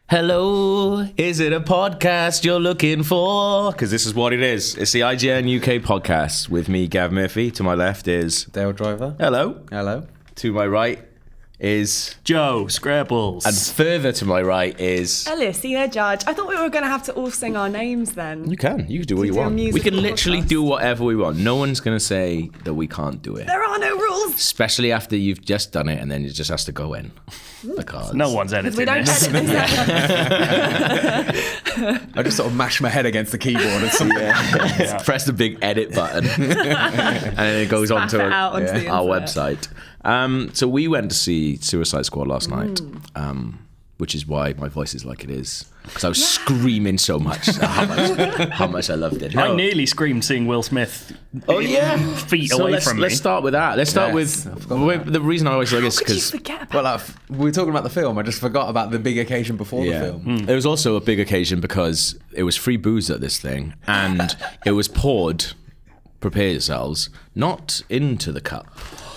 Hello, is it a podcast you're looking for? Because this is what it is. It's the IGN UK podcast with me, Gav Murphy. To my left is Dale Driver. Hello. Hello. To my right is Joe Scrabbles. and further to my right is Alicia Judge. I thought we were going to have to all sing our names then. You can do what you do a want. We musical can literally podcast. do whatever we want. No one's going to say that we can't do it. There are no rules. Especially after you've just done it and then it just has to go in. Because No one's editing We don't this. edit this. I just sort of mashed my head against the keyboard and something. press the big edit button and then it goes onto Spaff it out onto the our internet. website. So we went to see Suicide Squad last night, which is why my voice is like it is, because I was screaming so much how much I loved it. I nearly screamed seeing Will Smith feet So away from me. let's start with that. Let's start Yes, I forgot with about the reason I always like this Could you because forget about Well, we were talking about the film. I just forgot about the big occasion before the film. It was also a big occasion because it was free booze at this thing, and it was poured, prepare yourselves, not into the cup,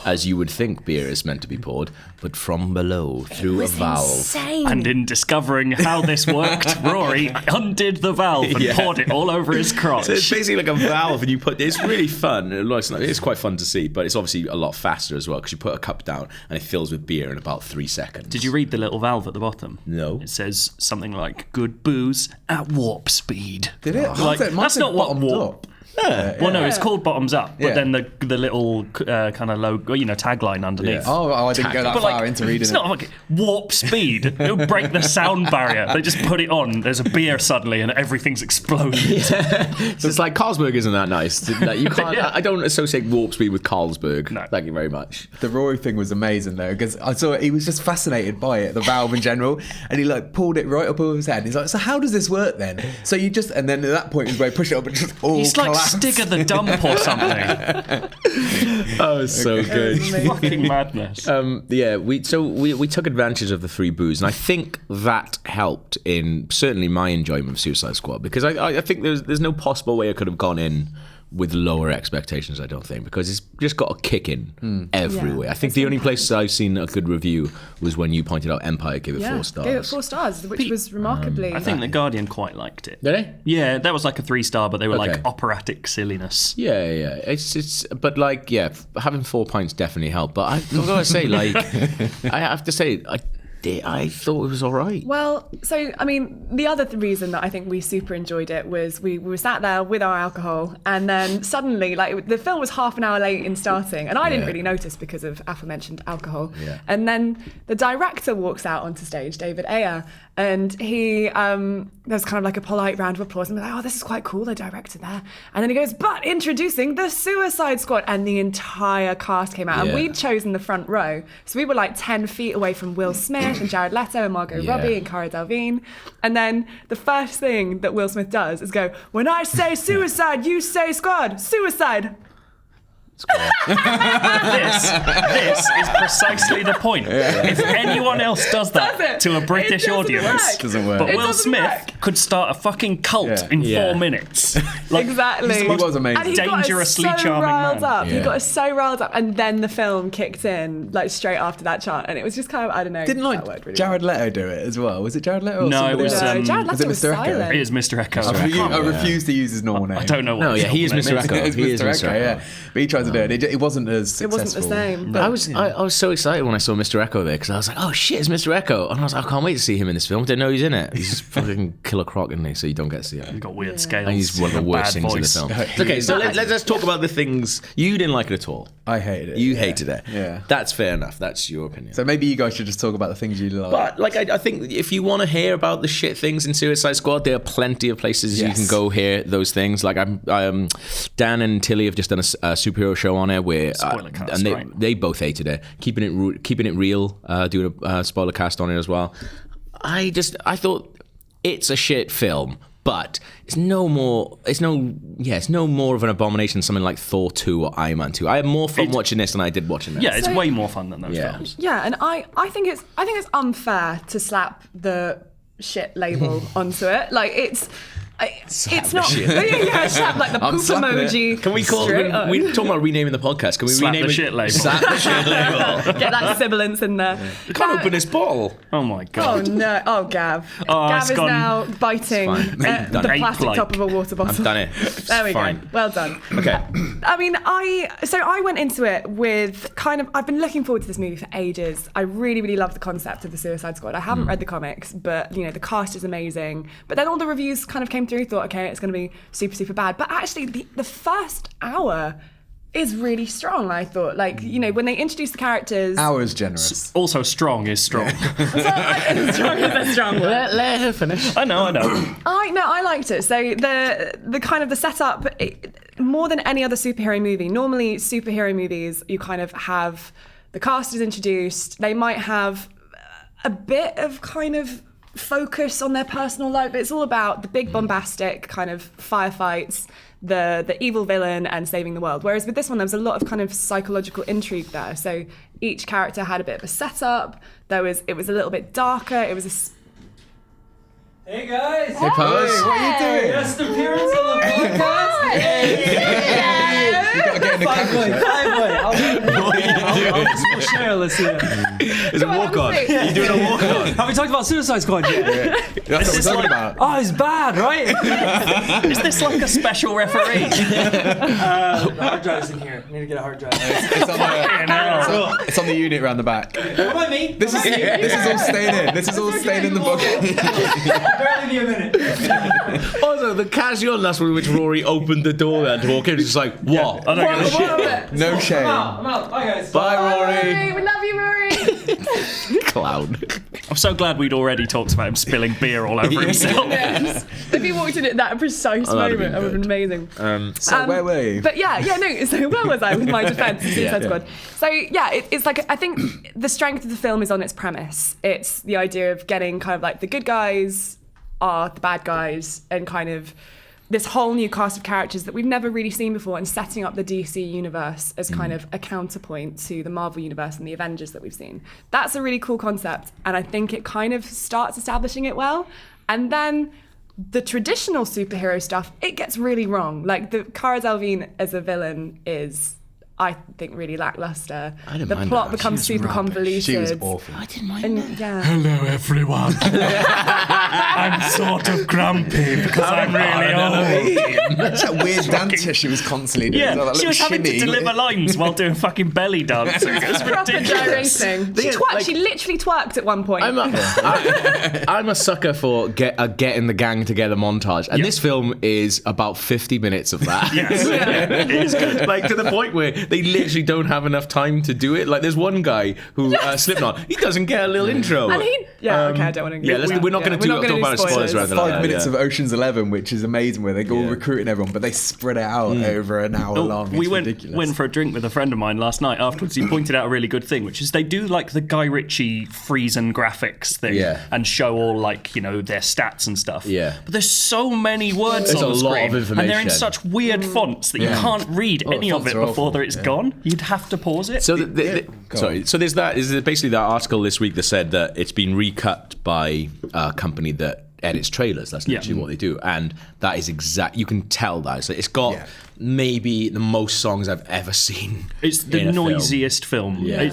as you would think beer is meant to be poured, but from below, through a valve. insane. And in discovering how this worked, Rory undid the valve and Yeah. poured it all over his crotch. So it's basically like a valve, and you put. It's really fun. It's quite fun to see, but it's obviously a lot faster as well because you put a cup down and it fills with beer in about 3 seconds. Did you read the little valve at the bottom? No. It says something like "good booze at warp speed." Did it? Like, that's not what warp. Well, no, it's called bottoms up, but Yeah. then the little kind of logo, tagline underneath. Yeah. Oh, I didn't go that But far into reading it's it. not like warp speed. It would break the sound barrier. They just put it on. There's a beer suddenly, and everything's exploding. So it's like Carlsberg isn't that nice. Like, you can't. Yeah. I don't associate warp speed with Carlsberg. No. Thank you very much. The Rory thing was amazing though, because I saw he was just fascinated by it, the valve in general, and he like pulled it right up over his head. He's like, "So how does this work then?" So you just, and then at that point, is where he pushed it up and just all He's like collapsed. Stigger the Dump or something. Oh, it's so good. Fucking madness. We took advantage of the free booze, and I think that helped in certainly my enjoyment of Suicide Squad, because I think there's no possible way I could have gone in with lower expectations, I don't think, because it's just got a kick in everywhere. Yeah, I think the only place I've seen a good review was when you pointed out Empire gave it 4 stars. Gave it 4 stars, which was remarkably. I think The Guardian quite liked it. Did they? Yeah, that was like a 3-star, but they were Okay. like operatic silliness. Yeah. It's but like, yeah, having 4 pints definitely helped. But I've got to say, like, I have to say, I thought it was all right. Well, so, I mean, the other reason that I think we super enjoyed it was we were sat there with our alcohol, and then suddenly, like, the film was half an hour late in starting, and I didn't really notice because of aforementioned alcohol. Yeah. And then the director walks out onto stage, David Ayer, and he, there's kind of like a polite round of applause, and we're like, oh, this is quite cool, the director there. And then he goes, but introducing the Suicide Squad, and the entire cast came out, Yeah. and we'd chosen the front row, so we were like 10 feet away from Will Smith and Jared Leto and Margot Yeah. Robbie and Cara Delevingne. And then the first thing that Will Smith does is go, when I say suicide, you say squad. Suicide. This is precisely the point. If anyone else does that Does it? to a British It doesn't audience, work. Doesn't work. but It Will doesn't Smith work. could start a fucking cult Yeah. in Yeah. 4 minutes. Like, Exactly. He was amazing. And he got us Dangerously so charming riled man. up. He Yeah. got us so riled up. And then the film kicked in, like, straight after that chant. And it was just kind of, I don't know. Didn't that like worked really Jared Leto do it as well? Was it Jared Leto? Or No, somebody it was, else? well. No, Jared was Leto it was Mr. Echo? silent. It is Mr. Echo. I refuse to use his normal name. I don't know what No, his yeah, he is normal Mr. name Echo. It's He is Mr. Mr. Echo, Echo. yeah. But he tried to do it. It wasn't as It successful. wasn't the same. I was so excited when I saw Mr. Echo there because I was like, oh shit, it's Mr. Echo. And I was like, I can't wait to see him in this film. I didn't know he's in it. He's just fucking Killer Croc, isn't he? So you don't get to see him. He's got weird scales. And he's one of the worst bad things voice. in the film. Okay, so let's talk about the things you didn't like it at all. I hated it. You yeah. hated it. Yeah. That's fair enough. That's your opinion. So maybe you guys should just talk about the things you love. But like, I think if you want to hear about the shit things in Suicide Squad, there are plenty of places you Yes. can go hear those things. Like Dan and Tilly have just done a superhero show on it where Spoiler cast, and right. they both hated it. Keeping it real, doing a spoiler cast on it as well. I thought it's a shit film. But it's no more of an abomination than something like Thor 2 or Iron Man 2. I had more fun watching this than I did watching that. Yeah, it's So- way more fun than those Yeah. films. Yeah, and I think it's unfair to slap the shit label onto it. Like, it's It's not. Yeah, slap like the I'm poop slapping it. emoji. Can we call straight on. we're talking about renaming the podcast. Can we Slap rename the it? shit label. Slap the shit label. Get that sibilance in there. You can't open this bottle. Oh my Oh god. no! Oh, Gav. Oh, Gav it's is gone. now biting It's fine. I've the done it. plastic Ape-like. top of a water bottle. I've done it. There we Fine. go. Well done. Okay. I mean, I went into it with kind of, I've been looking forward to this movie for ages. I really, really love the concept of the Suicide Squad. I haven't read the comics, but you know, the cast is amazing. But then all the reviews kind of came through, thought, okay, it's going to be super, super bad. But actually, the first hour is really strong, I thought. Like, you know, when they introduce the characters... Hours generous. Also, strong is strong. strong is a strong word. Let her finish. I know. I liked it. So the kind of the setup, more than any other superhero movie. Normally, superhero movies, you kind of have the cast is introduced. They might have a bit of kind of focus on their personal life, but it's all about the big bombastic kind of firefights, the evil villain, and saving the world. Whereas with this one, there was a lot of kind of psychological intrigue there. So each character had a bit of a setup. It was a little bit darker. It was Hey guys! Hey, Pose, what are you doing? Guest appearance on the podcast! You gotta get in the camera. I'll just share, let's see. It's a walk on. You're doing a walk on. Have we talked about Suicide Squad yet? That's what we're talking about. Oh, it's bad, right? Is this like a special referee? The hard drive's in here. I need to get a hard drive. It's on the unit around the back. What about me? This is all staying in. This is all staying in the bucket. Barely be a minute. Also, the casualness with which Rory opened the door there to walk in was just like, what? I don't give a shit. No shame. I'm out. Bye, guys. Bye, Rory. Rory, we love you, Rory. Clown. I'm so glad we'd already talked about him spilling beer all over himself. Yes. If he walked in at that precise that'd moment, have that been would have been amazing. So where were you? But no. So where was I with my defence of Suicide Squad? So it's like, I think the strength of the film is on its premise. It's the idea of getting kind of like the good guys are the bad guys, and kind of this whole new cast of characters that we've never really seen before, and setting up the DC universe as kind of a counterpoint to the Marvel universe and the Avengers that we've seen. That's a really cool concept, and I think it kind of starts establishing it well. And then the traditional superhero stuff, it gets really wrong. Like the Cara Delevingne as a villain is, I think, really lackluster. I didn't The mind plot her. becomes super convoluted. She was awful. I didn't mind And that. Hello, everyone. I'm sort of grumpy because I'm really old. That's that weird dancer she was constantly doing. Yeah, That she little was having to shimmy. deliver lines while doing fucking belly dancing. It was proper ridiculous. gyrating. Yeah, like- She literally twerked at one point. I'm a sucker for getting the gang together montage, and this film is about 50 minutes of that. Yes. It is good. Like to the point where they literally don't have enough time to do it. Like there's one guy who Slipknot, he doesn't get a little intro. And he, okay, I don't want to. Yeah, we're not going to talk about spoilers or anything like 5 that. minutes of Ocean's 11, which is amazing, where they go recruiting everyone, but they spread it out over an hour long. We It's went ridiculous. for a drink with a friend of mine last night afterwards. He pointed out a really good thing, which is they do like the Guy Ritchie Friesen graphics thing and show all like, you know, their stats and stuff. Yeah. But there's so many words There's on a the lot screen, of and they're in information. such weird fonts that you can't read Oh, any of fonts it are before awful. it's gone. You'd have to pause it. So, on. so there's that. Is basically that article this week that said that it's been recut by a company that edits trailers. That's literally what they do, and that is exact. You can tell that it's got maybe the most songs I've ever seen. It's the in a film. noisiest film. Yeah.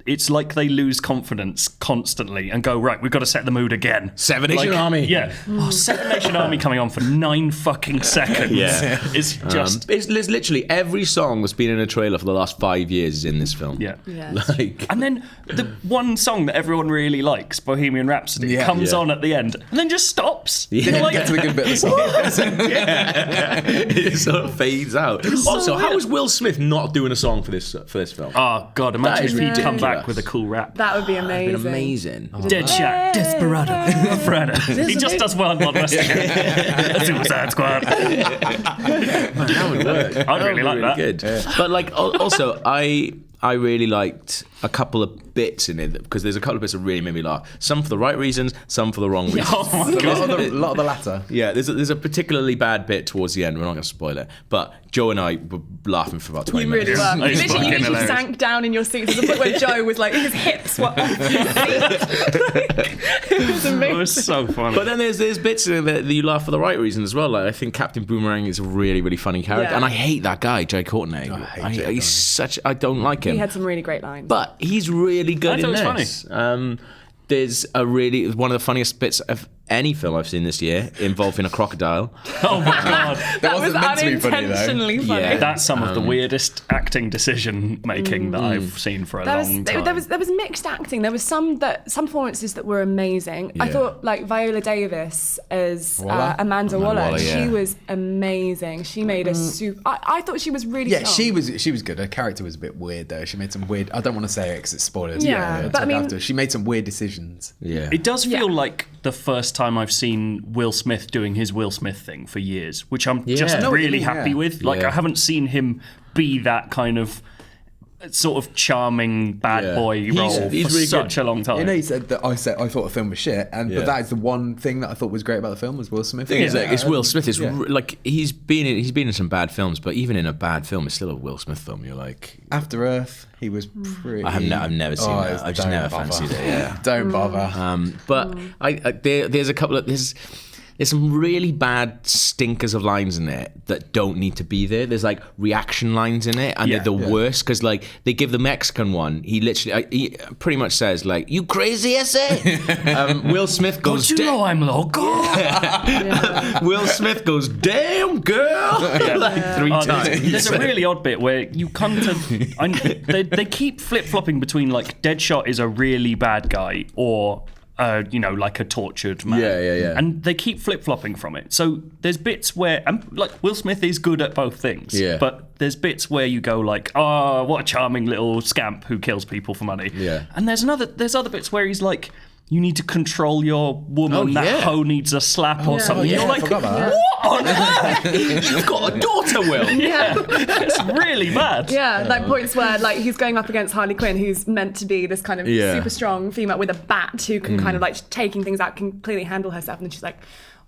It's like they lose confidence constantly and go, right, we've got to set the mood again. Seven Nation Army. Yeah. Oh, Seven Nation Army coming on for 9 fucking seconds. Yeah. It's just... It's literally every song that's been in a trailer for the last 5 years is in this film. Yeah. Like, And then the one song that everyone really likes, Bohemian Rhapsody, comes on at the end and then just stops. Didn't Like, get to a good bit of the song. it sort of fades out. Also, how is Will Smith not doing a song for this film? oh, God, imagine That if is he'd come back ridiculous. with a cool rap. That would be amazing. Amazing. Deadshot, Desperado, Freda. He just does one West again. Suicide Squad. That would work. I'd really like that. Good. But like, also, I really liked a couple of bits in it because there's a couple of bits that really made me laugh. Some for the right reasons, some for the wrong reasons. Oh my God. A lot of the latter. Yeah, there's a particularly bad bit towards the end. We're not going to spoil it, but Joe and I were laughing for about 20 You really minutes. were. It's You fucking literally hilarious. sank down in your seat. There's a point where Joe was like, his hips were off his seat. It was It amazing. was so funny. But then there's bits in it that you laugh for the right reason as well. Like I think Captain Boomerang is a really, really funny character, Yeah. and I hate that guy, Jay Courtney. He's such. I don't like him. He had some really great lines. But he's really good I thought in it was this. There's one of the funniest bits of any film I've seen this year involving a crocodile. Oh my God. That was wasn't meant to be funny, though. unintentionally funny. Yeah. That's some of the weirdest acting decision making that I've seen for a long time. There was mixed acting. There was some performances that were amazing. I Yeah. thought like Viola Davis as Waller? Amanda Waller. Waller, yeah. She was amazing. She made a super. I thought she was really. Yeah, strong. she was good. Her character was a bit weird though. She made some weird. I don't want to say it because it's spoilers. Yeah, but I mean- she made some weird decisions. Yeah. It does feel Yeah. like the first time I've seen Will Smith doing his Will Smith thing for years, which I'm Yeah. just I know what you really mean, happy yeah. with. Like, Yeah. I haven't seen him be that kind of sort of charming bad Yeah. boy He's role for really such good. a long time. You know, he said that I thought the film was shit, Yeah. but that is the one thing that I thought was great about the film was Will Smith. thing is, like, it's Will Smith. It's Yeah. like he's been in some bad films, but even in a bad film, it's still a Will Smith film. You're like, After Earth, he was pretty. I've never seen that. I've just don't never bother. fancied it. Yeah. Don't bother. But there's a couple of there's some really bad stinkers of lines in it that don't need to be there. There's like reaction lines in it, and Yeah. they're the worst because like they give the Mexican one. He literally, he pretty much says like, "You crazy essay." Will Smith goes, Don't you know I'm local? Will Smith goes, "Damn girl," like 3 Oh, no. times. There's a really odd bit where you come to. They keep flip flopping between like Deadshot is a really bad guy or. Like a tortured man. Yeah. And they keep flip flopping from it. So there's bits where, like, Will Smith is good at both things. Yeah. But there's bits where you go like, oh, what a charming little scamp who kills people for money. Yeah. And there's other bits where he's like, you need to control your woman. Oh, that yeah. hoe needs a slap or something. yeah, You're I like, forgot about that. what on earth? You've got a daughter, Will. Yeah. It's really bad. Yeah, like points where like he's going up against Harley Quinn, who's meant to be this kind of Yeah. super strong female with a bat who can kind of like taking things out, completely handle herself, and then she's like,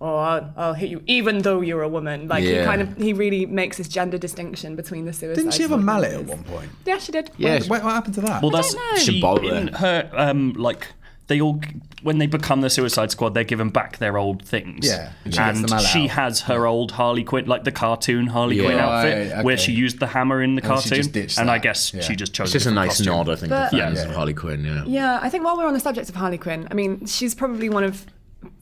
"Oh, I'll hit you, even though you're a woman." Like Yeah. he really makes this gender distinction between the suicide. Didn't she have a squad mallet at members. one point? Yeah, she did. Yeah. What happened to that? Well, that's don't know. she Shouldn't bother in her like they all when they become the Suicide Squad, they're given back their old things. Yeah, and she gets the mallet she out. has her old Harley Quinn, like the cartoon Harley Quinn Yeah. outfit, Right, where okay. she used the hammer in the And she cartoon, just ditched and I that. guess Yeah. she just chose. It's just a different nice costume. nod, I think, But- to fans Yeah. of Harley Quinn. Yeah. Yeah, I think while we're on the subject of Harley Quinn, I mean, she's probably one of,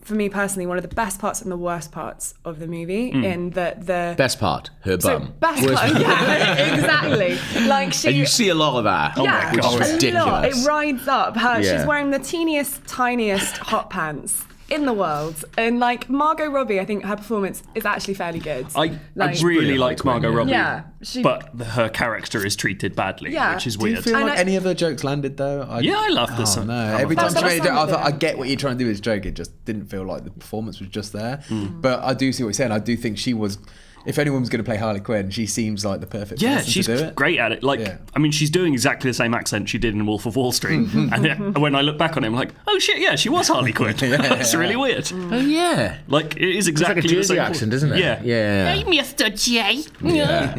for me personally, one of the best parts and the worst parts of the movie. In that the Best part, her so bum. best Worst part, yeah, exactly. Like she, And you see a lot of that. yeah, Which is a lot. ridiculous. It rides up her. Yeah. She's wearing the teeniest, tiniest hot pants in the world, and like Margot Robbie, I think her performance is actually fairly good. I Like- really Brilliant liked Harley Margot Quinn, Robbie, Yeah, but her character is treated badly, Yeah. which is Do you weird. feel And like I- any of her jokes landed though? Yeah, I loved this Oh one. no! Every That's time she what made I a joke, I found thought with I it. get what you're trying to do as a joke. It just didn't feel like the performance was just there. But I do see what you're saying. I do think she was. If anyone was going to play Harley Quinn, she seems like the perfect Yeah, person she's to do it. great at it. Like, Yeah. I mean, she's doing exactly the same accent she did in Wolf of Wall Street. And when I look back on it, I'm like, oh shit, yeah, she was Harley Quinn. That's really weird. Oh, yeah. Like, it is It's like exactly a the Jersey same accent, isn't it? Yeah. Yeah. Mr. J. Yeah.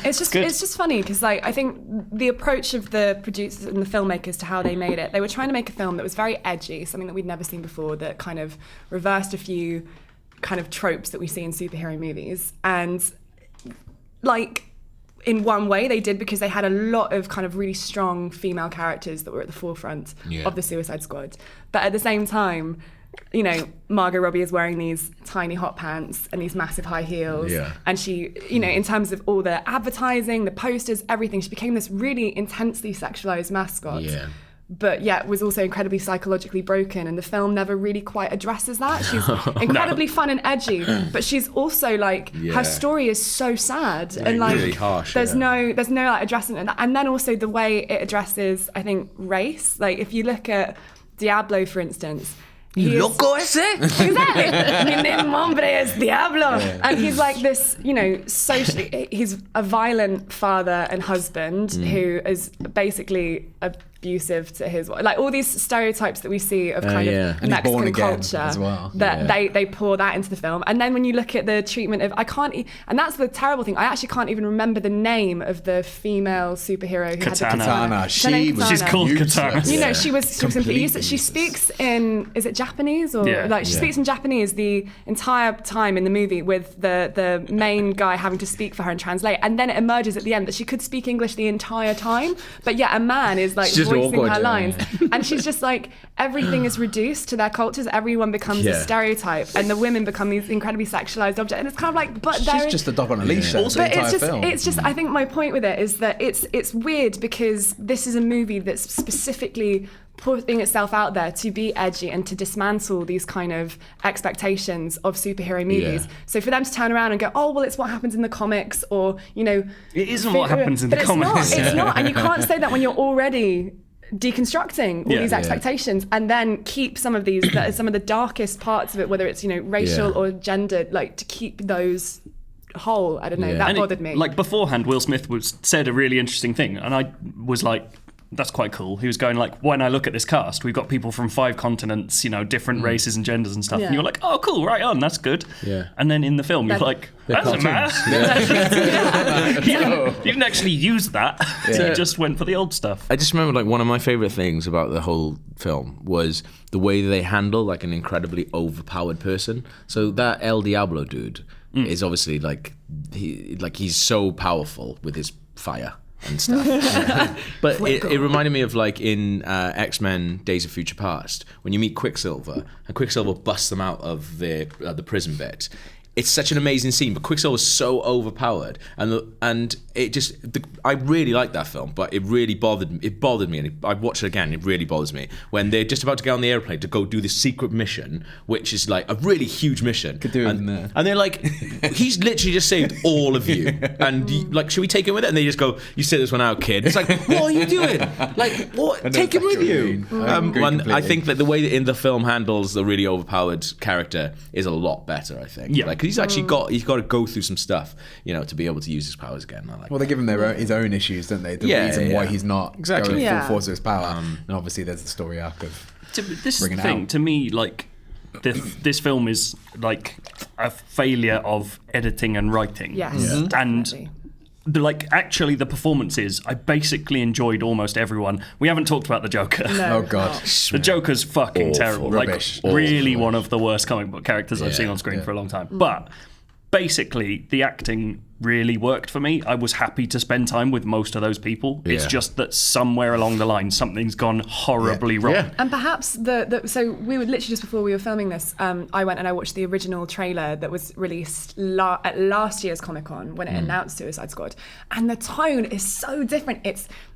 It's just funny because like I think the approach of the producers and the filmmakers to how they made it, they were trying to make a film that was very edgy, something that we'd never seen before, that kind of reversed a few kind of tropes that we see in superhero movies. And like in one way they did, because they had a lot of kind of really strong female characters that were at the forefront Yeah. of the Suicide Squad. But at the same time, you know, Margot Robbie is wearing these tiny hot pants and these massive high heels. Yeah. And she, you know, in terms of all the advertising, the posters, everything, she became this really intensely sexualized mascot. Yeah. But yet was also incredibly psychologically broken, and the film never really quite addresses that. She's incredibly fun and edgy, but she's also like Yeah. her story is so sad and like really harsh, there's yeah. no like addressing it. And then also the way it addresses, I think, race. Like if you look at Diablo, for instance, he is- Loco ese? Exactly. Mi nombre es Diablo. And he's like this, you know, socially, he's a violent father and husband who is basically abusive to his wife. Like all these stereotypes that we see of kind yeah. of And he's born Mexican again culture as well. that they pour that into the film. And then when you look at the treatment of, and that's the terrible thing, I actually can't even remember the name of the female superhero who had the katana. She's called Katana. You know, she was completely useless. She useless. speaks in, is it Japanese or she Yeah. speaks in Japanese the entire time in the movie with the main guy having to speak for her and translate, and then it emerges at the end that she could speak English the entire time, but yet a man is like It's just voicing awkward, her yeah. lines, and she's just like, everything is reduced to their cultures, everyone becomes a Yeah. stereotype, and the women become these incredibly sexualized objects, and it's kind of like, but She's there just a dog on a leash. Yeah. Also, but the entire film. it's just I think my point with it is that it's weird because this is a movie that's specifically putting itself out there to be edgy and to dismantle these kind of expectations of superhero movies. Yeah. So for them to turn around and go, oh well, it's what happens in the comics, or you know, It isn't what happens in the but comics. It's not, and you can't say that when you're already deconstructing all these expectations, and then keep some of these that are some of the darkest parts of it, whether it's, you know, racial Yeah. or gendered, like to keep those whole. I don't know, Yeah. that And bothered me. Like beforehand, Will Smith said a really interesting thing, and I was like, that's quite cool. He was going like, when I look at this cast, we've got people from 5 continents, you know, different races and genders and stuff. Yeah. And you're like, oh, cool, right on, that's good. Yeah. And then in the film, you're like, that's a man. You didn't actually use that. You just went for the old stuff. I just remember like one of my favorite things about the whole film was the way they handle like an incredibly overpowered person. So that El Diablo dude is obviously like he's so powerful with his fire and stuff. But it reminded me of like in X-Men Days of Future Past when you meet Quicksilver and Quicksilver busts them out of the prison bit. It's such an amazing scene, but Quicksilver was so overpowered, and it just I really liked that film, but it really bothered me, and I watched it again. It really bothers me when they're just about to get on the airplane to go do this secret mission, which is like a really huge mission. Could do it in there. And they're like, he's literally just saved all of you, and like, should we take him with it? And they just go, you sit this one out, kid. It's like, what are you doing? Like, what? Take him with you. And I think that the way that in the film handles the really overpowered character is a lot better. I think. Yeah. Like, he's actually got to go through some stuff, you know, to be able to use his powers again. I like. Well, they give him his own issues, don't they? The reason why he's not going full force of his power. And obviously, there's the story arc of This bringing it thing out. to me, like this film is like a failure of editing and writing. yes, and definitely. actually the performances, I basically enjoyed almost everyone. We haven't talked about the Joker. No, Oh God. The Joker's fucking Awful. terrible. Rubbish. Like really Awful. one of the worst comic book characters I've seen on screen for a long time. But basically the acting really worked for me. I was happy to spend time with most of those people. It's Yeah. just that somewhere along the line something's gone horribly wrong. Yeah. And perhaps so we were literally just before we were filming this, I went and I watched the original trailer that was released at last year's Comic-Con when it announced Suicide Squad, and the tone is so different.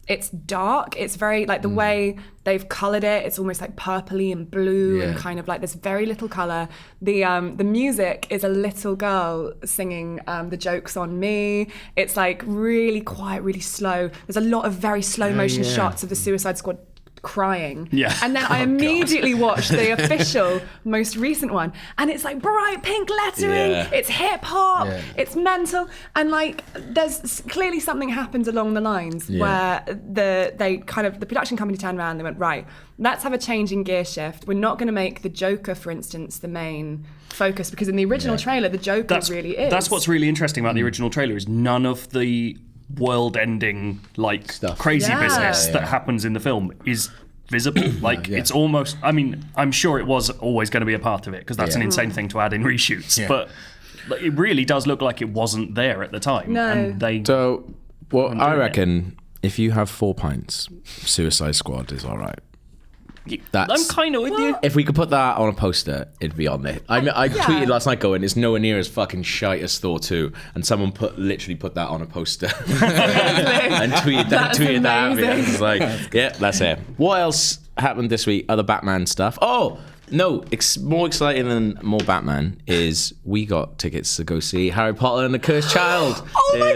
It's dark. It's very like the way they've coloured it. It's almost like purpley and blue and kind of like there's very little colour. The music is a little girl singing the jokes on me. It's like really quiet, really slow. There's a lot of very slow motion shots of the Suicide Squad crying. Yeah. And then I immediately watched the official most recent one, and it's like bright pink lettering, Yeah. it's hip hop, Yeah. it's mental, and like there's clearly something happened along the lines where the production company turned around and they went, right, let's have a change in gear shift. We're not going to make the Joker, for instance, the main focus, because in the original trailer the Joker really is. That's what's really interesting about the original trailer is none of the world-ending like Stuff. crazy Yeah. business that happens in the film is visible. Like it's almost. I mean, I'm sure it was always going to be a part of it because that's an insane thing to add in reshoots. Yeah. But like, it really does look like it wasn't there at the time. No. And they. So, well, I doing reckon if you have 4 pints, Suicide Squad is all right. I'm kind of with you. If we could put that on a poster, it'd be on there. I tweeted last night going, it's nowhere near as fucking shite as Thor 2. And someone literally put that on a poster. and tweeted that at me. I was like, yeah, that's it. What else happened this week? Other Batman stuff? Oh, no, more exciting than more Batman is we got tickets to go see Harry Potter and the Cursed Child. Oh my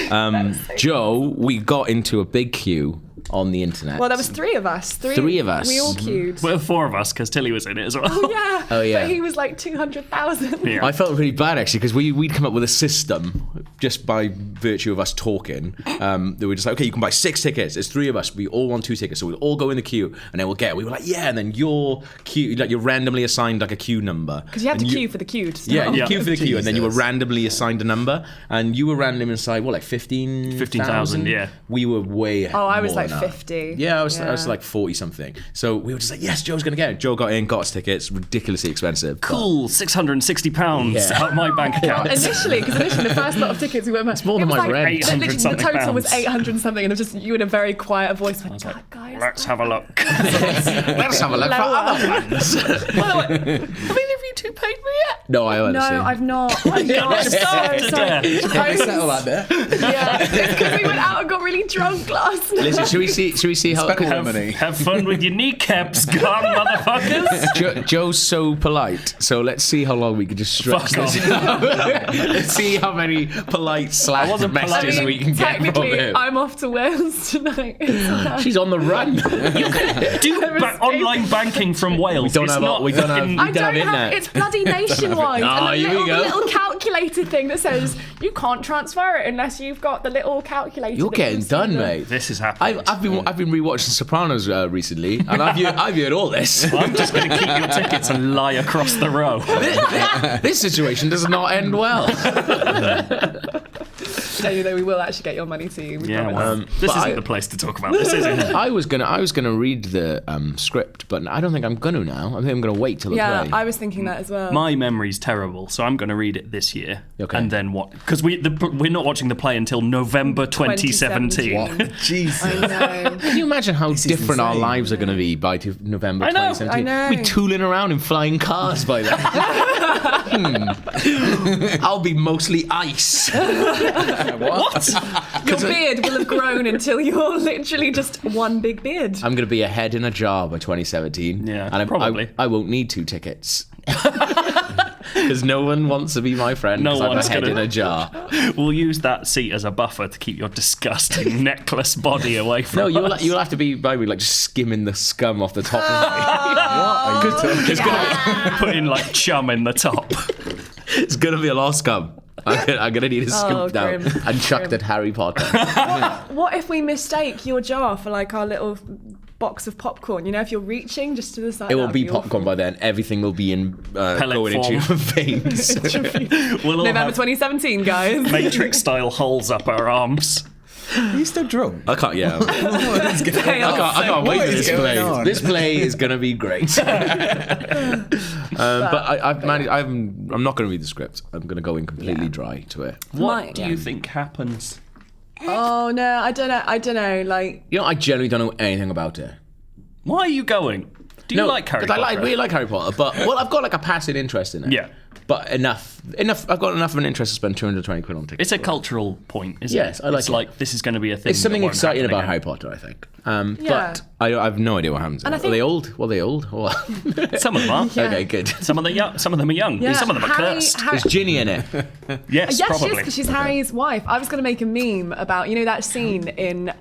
God, Joe, we got into a big queue on the internet. Well, there was 3 of us. Three of us. We all queued. Well, 4 of us because Tilly was in it as well. Yeah. Oh, yeah. But he was like 200,000. Yeah. I felt really bad actually because we'd come up with a system just by virtue of us talking, they were just like, okay, you can buy 6 tickets. There's 3 of us. We all want 2 tickets, so we'll all go in the queue, and then we were like, yeah, and then your queue, like you're randomly assigned like a queue number. Because you had to queue for the queue to start. Yeah, you queue for the queue, and then you were Jesus. randomly assigned a number, and you were randomly assigned, what, like 15,000? yeah. We were way Oh, I was more like than that. 50. Yeah, I was like 40 something. So we were just like, yes, Joe's going to get it. Joe got in, got us tickets, ridiculously expensive. but- Cool, £660 Yeah. out my bank account. Initially, the first lot of tickets we went. It's more than my rent. 800 The something total was pounds. 800 something, and it was just you in a very quiet voice went, guys. Let's have a look. Let's have a look for Lower. other plans. By the way, have either of you two paid me yet? No, I No, honestly. I've not. I'm not. Just after sorry. dinner. Can we settle that there? Yeah, it's because we went out and got really drunk last night. Listen, should we see how Spent all the money. Have fun with your kneecaps, gone, motherfuckers. Joe's so polite, so let's see how long we can just stretch Fuck this. Let's see how many polite slash wasn't polite. messages we can get from technically, him. I'm off to Wales tonight. She's on the run. Do online banking from Wales. We don't have- not we don't have- in- I don't internet. have. It's bloody nationwide. Ah, and the here we go. little calculator thing that says you can't transfer it unless you've got the little calculator. You're that getting gives done, you the- mate. This is happening. I've been rewatching Sopranos recently, and I've heard all this. I'm just going to keep your tickets and lie across the row. This situation does not end well. So you know we will actually get your money to you. We Yeah, promise. well, this but isn't I- the place to talk about this, is it? I was gonna read the script, but I don't think I'm gonna now. I think I'm gonna wait till the Yeah, play. I was thinking that as well. My memory's terrible, so I'm going to read it this year. Okay. And then what? Because we're not watching the play until November 2017. 2017. Jesus. I know. Can you imagine how is different our insane. lives are going to be by November I know, 2017? I know. We're tooling around in flying cars by then. I'll be mostly ice. What? Your beard will have grown until you're literally just one big beard. I'm going to be a head in a jar by 2017. Yeah, and probably. I won't need 2 tickets. Because no one wants to be my friend No because I'm a one's head gonna- in a jar. We'll use that seat as a buffer to keep your disgusting necklace body away from No, us. you'll have to be by me, like just skimming the scum off the top of What are you talking It's gonna put in like chum in the top. me. It's going to be a lot of scum. I'm gonna need a scoop now grim. and chucked at Harry Potter. What if we mistake your jar for like our little box of popcorn? You know, if you're reaching just to the side. It will that'd be popcorn by then. Everything will be in going into your form. veins. We'll all November have 2017, guys. Matrix style holes up our arms. Are you still drunk? I can't. Yeah, What is going on? I can't wait What for is this going play. on? This play is gonna be great. But I've managed. I'm not gonna read the script. I'm gonna go in completely dry to it. What Might, do yeah. you think happens? Oh no, I don't know. Like, You know, I generally don't know anything about it. Why are you going? Do you like Harry 'cause Potter? I really like Harry Potter, but I've got like a passive interest in it. Yeah. But enough. I've got enough of an interest to spend 220 quid on tickets. It's a cultural point, isn't Yes, it? I like it's it. like this is going to be a thing. It's something that won't exciting happen about again. Harry Potter, I think. Yeah. But I have no idea what happens. And I Are think- they old? Well, they old? Or what? Some of them are. Yeah. Okay, good. Some of them are young. yeah, Some of them are cursed. Is Ginny in it? Yes, Yes, she probably. is, because she's Harry's wife. I was going to make a meme about, you know, that scene in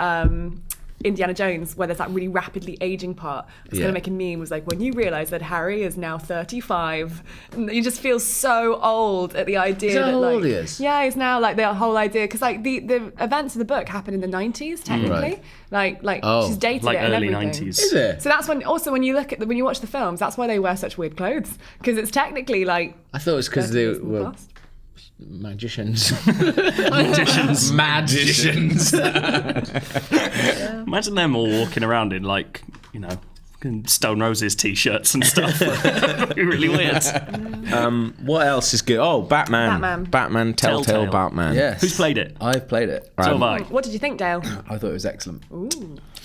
Indiana Jones where there's that really rapidly aging part. I was Yeah. going to make a meme, was like, when you realise that Harry is now 35, and you just feel so old at the idea Is that that, how like, old he is? yeah, he's now like the whole idea, because like the events of the book happen in the 90s technically. Right. Like Oh. she's dated like it and early everything. 90s. Is it? So that's when you look at when you watch the films, that's why they wear such weird clothes, because it's technically like I thought it was because 30 they years in the were past. magicians. Magicians. Magicians. Imagine them all walking around in like, you know, fucking Stone Roses t-shirts and stuff. That'd be really weird. What else is good? Oh, Batman. Telltale Telltale. Batman. Yes. Who's played it? I've played it. So have I. What did you think, Dale? I thought it was excellent.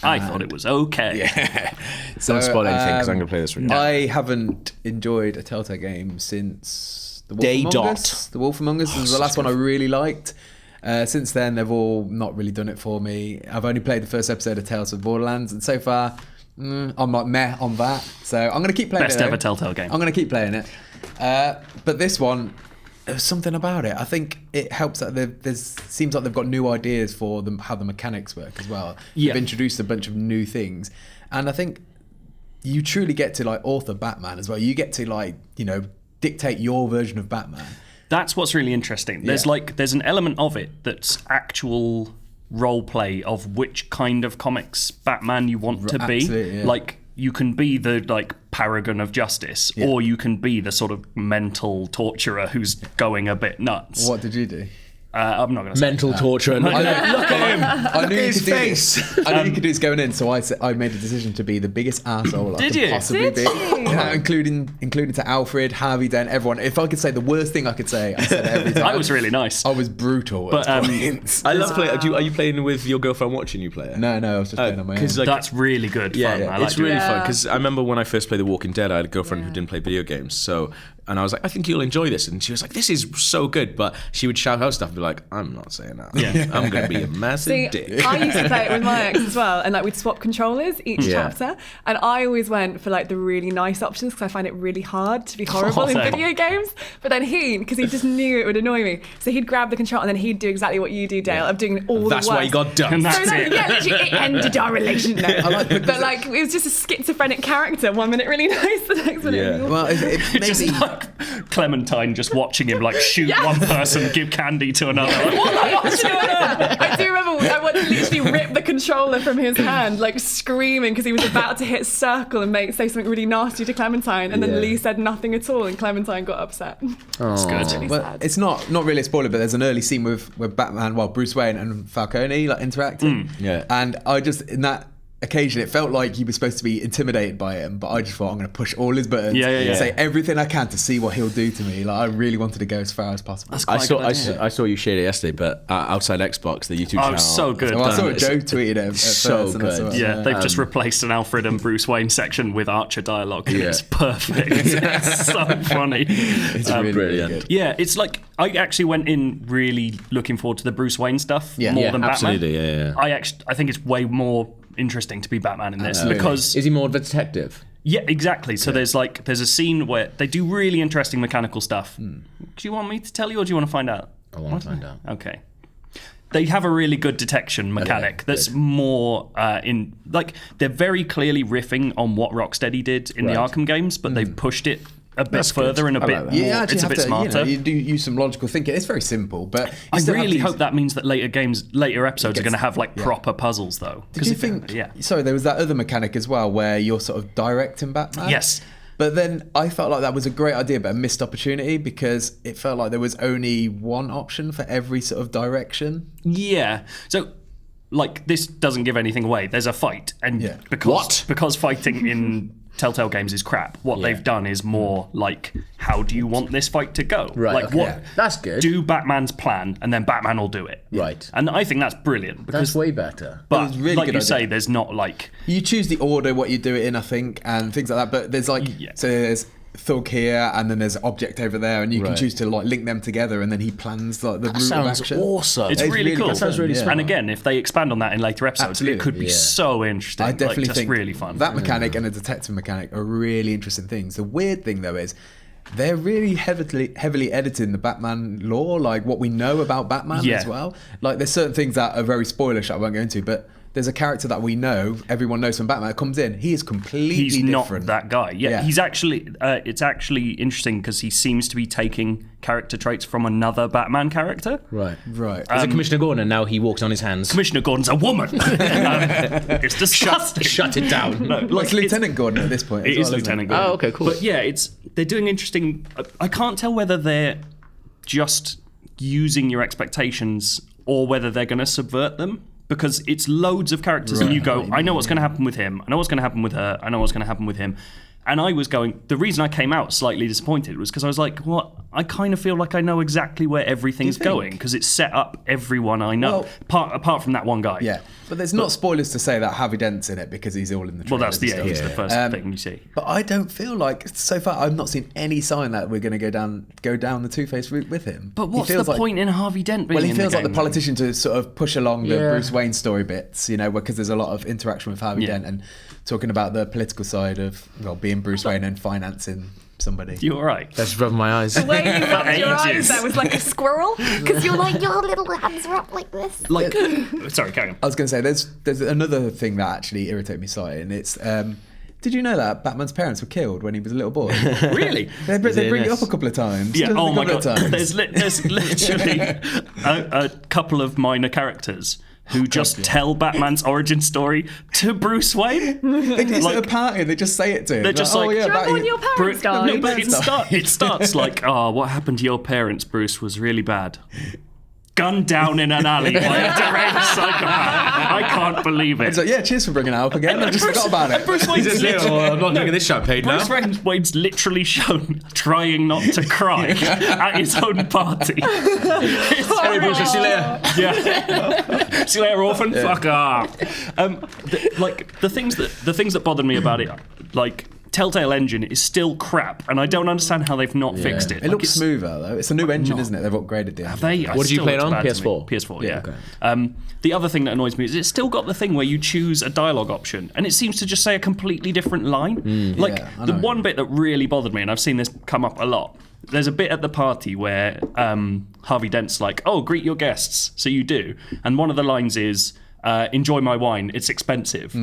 I thought it was okay. So, Don't spoil anything because I'm going to play this for you. I haven't enjoyed a Telltale game since The Wolf Day Among dot. Us. The Wolf Among Us was the last one I really liked. Since then, they've all not really done it for me. I've only played the first episode of Tales of Borderlands, and so far, I'm like meh on that. So I'm going to keep playing Best it. though. ever Telltale game. I'm going to keep playing it. But this one, there's something about it. I think it helps that seems like they've got new ideas for how the mechanics work as well. Yeah. They've introduced a bunch of new things, and I think you truly get to like author Batman as well. You get to like, you know, dictate your version of Batman. That's what's really interesting. There's an element of it that's actual role play of which kind of comics Batman you want to be. Yeah. Like, you can be the paragon of justice, or you can be the sort of mental torturer who's going a bit nuts. What did you do? I'm not going to say. Mental torture. And look at him. I knew his you could do face. this. I knew you could do this going in, so I made a decision to be the biggest asshole I Did could you? possibly Did be. you? Yeah, including to Alfred, Harvey Dent, everyone. If I could say the worst thing I could say, I said every time. I was really nice. I was brutal. But, at points. I love playing. Are you playing with your girlfriend watching you play it? No, I was just playing on my own. Because That's really good fun. I like it's really it. fun because I remember when I first played The Walking Dead, I had a girlfriend who didn't play video games, and I was like, I think you'll enjoy this, and she was like, this is so good, but she would shout out stuff and be like, I'm not saying that. Yeah. I'm going to be a massive See, dick. I used to play it with my ex as well, and we'd swap controllers each chapter, and I always went for the really nice options because I find it really hard to be horrible in same. video games. But then because he just knew it would annoy me, so he'd grab the control and then he'd do exactly what you do, Dale, of doing all That's the work. why you got And dumped. that's So it. yeah, literally, it ended our relationship. But it was just a schizophrenic character. 1 minute really nice, the next minute. Yeah. really well, it It's just maybe like Clementine just watching him shoot one person, give candy to another. I do remember I wanted to literally rip the controller from his hand, screaming because he was about to hit circle and say something really nasty to Clementine, and then Lee said nothing at all, and Clementine got upset. It's good. Really Well, sad. it's not really a spoiler, but there's an early scene with Batman, Bruce Wayne and Falcone interacting. Yeah. And I just in that occasion, it felt like he was supposed to be intimidated by him, but I just thought I'm going to push all his buttons, Yeah. say everything I can to see what he'll do to me. I really wanted to go as far as possible. That's I quite a saw, good idea. I saw you shared it yesterday, but outside Xbox, the YouTube Oh, channel. so good. Well, I saw done. Joe tweeted it at so first, and I saw good. it. Yeah, they've just replaced an Alfred and Bruce Wayne section with Archer dialogue. And It's perfect. It's so funny. It's really, brilliant. really good. Yeah, it's I actually went in really looking forward to the Bruce Wayne stuff Yeah. more Yeah, than Batman. absolutely, yeah. I think it's way more interesting to be Batman in this Absolutely. because Is he more of a detective? yeah, exactly. So there's a scene where they do really interesting mechanical stuff. Do you want me to tell you, or do you want to find out? I want to find out. Okay. They have a really good detection mechanic that's good. more they're very clearly riffing on what Rocksteady did in the Right. Arkham games, but they've pushed it a bit That's further good. and a I bit like that. more. You actually It's a have bit to, smarter. you do use some logical thinking. It's very simple, but I really hope that means that later episodes are going to have proper puzzles, though. Did you think? Yeah. Sorry, there was that other mechanic as well where you're sort of directing Batman. Yes. But then I felt like that was a great idea, but a missed opportunity because it felt like there was only one option for every sort of direction. Yeah. So, this doesn't give anything away. There's a fight, and Yeah. because fighting in Telltale games is crap, what they've done is more how do you want this fight to go? Right, okay. Yeah. That's good. Do Batman's plan, and then Batman will do it. Right. And I think that's brilliant because, That's way better. but was a really like good you idea. say, there's not You choose the order what you do it in, I think, and things like that. But there's Yeah. so there's thug here, and then there's object over there, and you can Right. choose to link them together, and then he plans the route of Sounds action. awesome. It's It's really really cool. good. That sounds really smart. And again, if they expand on that in later episodes, Absolutely. it could be Yeah. so interesting. I definitely just think really fun. that mechanic and the detective mechanic are really interesting things. The weird thing though is they're really heavily editing the Batman lore, what we know about Batman Yeah. as well. There's certain things that are very spoilish I won't go into, but there's a character that we know, everyone knows from Batman, that comes in. He is completely He's different. not that guy. Yeah, Yeah. he's actually. It's actually interesting because he seems to be taking character traits from another Batman character. Right. Right. Is it Commissioner Gordon, and now he walks on his hands? Commissioner Gordon's a woman. It's disgusting. Shut it down. No, It's Lieutenant Gordon at this point. It as is well, isn't Lieutenant Gordon. Oh, okay, cool. But yeah, they're doing interesting. I can't tell whether they're just using your expectations or whether they're going to subvert them. Because it's loads of characters, and you go, I know what's going to happen with him, I know what's going to happen with her, I know what's going to happen with him. And I was going, the reason I came out slightly disappointed was because I was like, what? I kind of feel like I know exactly where everything's think? going because it's set up everyone I know, Well- apart from that one guy. Yeah, but there's not spoilers to say that Harvey Dent's in it because he's all in the Well, trailers that's and he's stuff. the first thing you see. But I don't feel like so far I've not seen any sign that we're going to go down the Two-Face route with him. But He what's the feels like- point in Harvey Dent being Well, he in feels the like the game? politician to sort of push along the Yeah. Bruce Wayne story bits, because there's a lot of interaction with Harvey Yeah. Dent and talking about the political side of being Bruce Wayne and financing somebody. You all right? That's rubbing my eyes. The way you rubbed your eyes Ages. there was like a squirrel. Because you're like, your little hands are up like this. Sorry, carry on. I was going to say there's another thing that actually irritated me slightly, and it's Did you know that Batman's parents were killed when he was a little boy? Really? They bring it this? up a couple of times. Yeah. Just Oh a my couple god. of times. There's literally a couple of minor characters who just tell Batman's origin story to Bruce Wayne. They just like- at a party and they just say it to him. They're just like, oh, yeah, Do you remember when your parents died? No, but it starts like, oh, what happened to your parents, Bruce, was really bad. Gunned down in an alley by a deranged psychopath. I can't believe it. It's like, yeah, cheers for bringing it up again. I just forgot about it. Bruce Wayne's I'm not drinking this champagne now. Bruce Wayne's literally shown trying not to cry at his own party. Hey, Bruce, see you later. Yeah. See you later, orphan. Fuck off. The things that bothered me about it, like Telltale engine is still crap, and I don't understand how they've not fixed it. It Like, looks it's- smoother though. It's a new engine, isn't it? They've upgraded the engine. What did you play it on? PS4? PS4, yeah. okay. The other thing that annoys me is it's still got the thing where you choose a dialogue option, and it seems to just say a completely different line. Like, Yeah, I the know. one bit that really bothered me, and I've seen this come up a lot, there's a bit at the party where Harvey Dent's like, oh, greet your guests. So you do. And one of the lines is, enjoy my wine, it's expensive.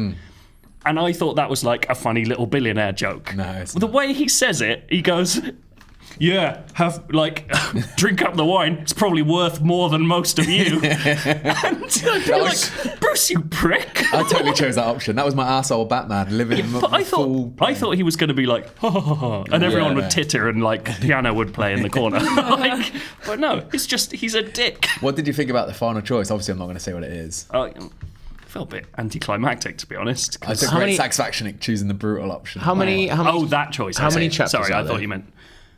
And I thought that was like a funny little billionaire joke. No, it's The way he says it, he goes, yeah, have, like, drink up the wine. It's probably worth more than most of you. And you're like, Bruce, you prick. I totally chose that option. That was my arsehole Batman living in But I thought he was going to be like, ha ha ha ha, and everyone would titter and like piano would play in the corner. Like, but no, it's just he's a dick. What did you think about the final choice? Obviously, I'm not going to say what it is. I felt a bit anticlimactic, to be honest. I took How great many- satisfaction at choosing the brutal option. How many? Oh, that choice. How I many see. chapters Sorry, are I thought there? you meant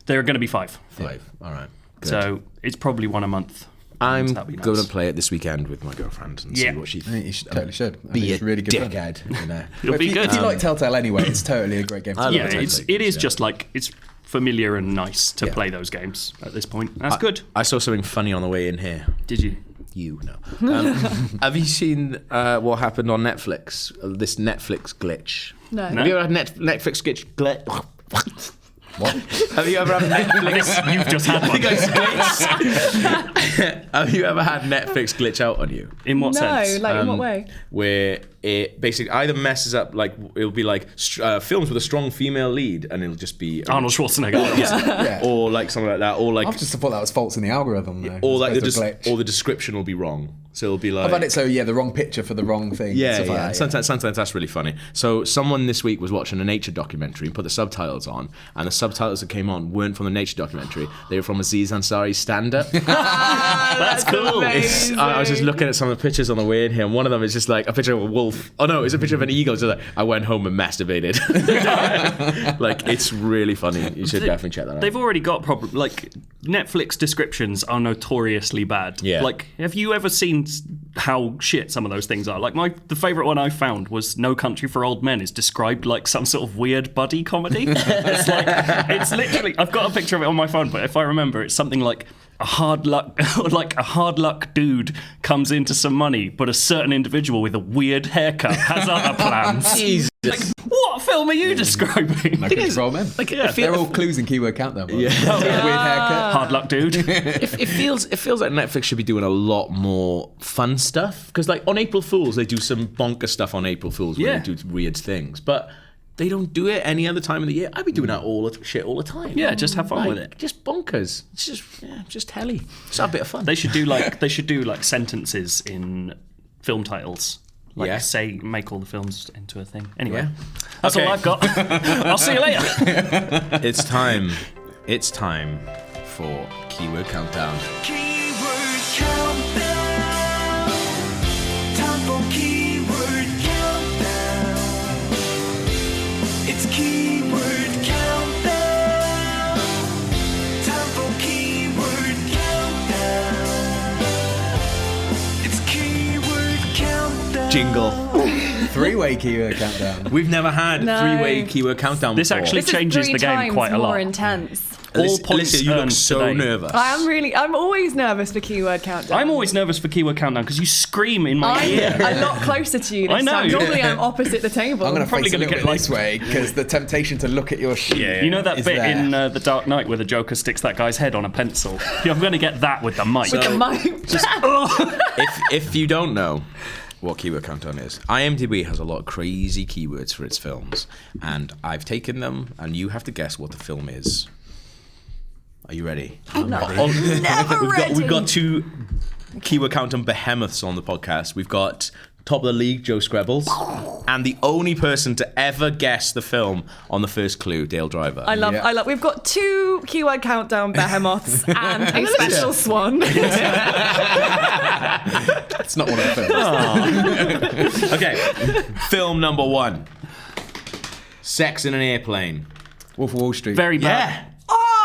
there are going to be 5. 5. All right. Good. So it's probably one a month. I'm That'd be nice. going to play it this weekend with my girlfriend and Yeah. see what she I think you totally should. I be think a it's really good fun. dickhead. You know. It'll be good. If you like Telltale anyway, it's totally a great game. To I play. love Yeah, Telltale it is games, just like it's familiar and nice to play those games at this point. That's good. I saw something funny on the way in here. Did you? You know. Have you seen what happened on Netflix? This Netflix glitch. No. Have you ever had Netflix glitch? What? Have you ever had Netflix? You've just had one. Have you ever had Netflix glitch out on you? In what No, sense? like in what way? Where it basically either messes up, like it'll be like films with a strong female lead, and it'll just be Arnold Schwarzenegger. Yeah. or like something like that, or like I've just thought that was faults in the algorithm, though. or like As opposed to a glitch. the description will be wrong. So it'll be like I've had it so the wrong picture for the wrong thing. Yeah, stuff like yeah. that, Sometimes that's really funny. So someone this week was watching a nature documentary and put the subtitles on, and the subtitles that came on weren't from the nature documentary. They were from Aziz Ansari's stand-up. That's cool. I was just looking at some of the pictures on the way in here, and one of them is just like a picture of a wolf. Oh no, it's a picture of an eagle. So like, I went home and masturbated. Like, it's really funny. You should definitely check that out. They've already got like Netflix descriptions are notoriously bad. Yeah. Like, have you ever seen how shit some of those things are? Like the favourite one I found was No Country for Old Men is described like some sort of weird buddy comedy. It's literally, I've got a picture of it on my phone, but if I remember, it's something like a hard luck dude comes into some money, but a certain individual with a weird haircut has other plans. Jesus. Like, what film are you describing? No Country for Old Men. Like, They're all clues in keyword countdown. Yeah. Weird haircut. Hard luck dude. it feels like Netflix should be doing a lot more fun stuff, because like on April Fools they do some bonker stuff on April Fools where Yeah. they do weird things, but they don't do it any other time of the year. I'd be doing that all the time. Yeah, just have fun with it. Just bonkers. It's just helly. Just have a bit of fun. They should do like sentences in film titles. Like Yeah. make all the films into a thing. Anyway, Yeah. that's Okay. all I've got. I'll see you later. It's time. It's time for Keyword Countdown. Keyword countdown. Time for keyword countdown. It's keyword countdown. Time for keyword countdown. It's keyword countdown. Jingle. Three-way keyword countdown. We've never had No. three-way keyword countdown This before. actually This changes is 3 the game times quite a more lot. intense. All Alyssa, points you look earned so today. nervous. I'm always nervous for keyword countdown. I'm always nervous for keyword countdown because you scream in my ear. I'm a lot closer to you this I know. time. Normally I'm opposite the table. I'm going to probably face a gonna little get bit this way because the temptation to look at your sheet. You know that is bit there. in The Dark Knight where the Joker sticks that guy's head on a pencil? Yeah, I'm going to get that with the mic. With the mic. If you don't know, what keyword countdown is. IMDb has a lot of crazy keywords for its films, and I've taken them, and you have to guess what the film is. Are you ready? Never ready. We've got 2 keyword countdown behemoths on the podcast. We've got top of the league, Joe Screbbles, and the only person to ever guess the film on the first clue, Dale Driver. I love. We've got 2 keyword countdown behemoths and a special swan. It's not one of the films. Okay, film number 1. Sex in an Airplane. Wolf of Wall Street. Very bad. Yeah.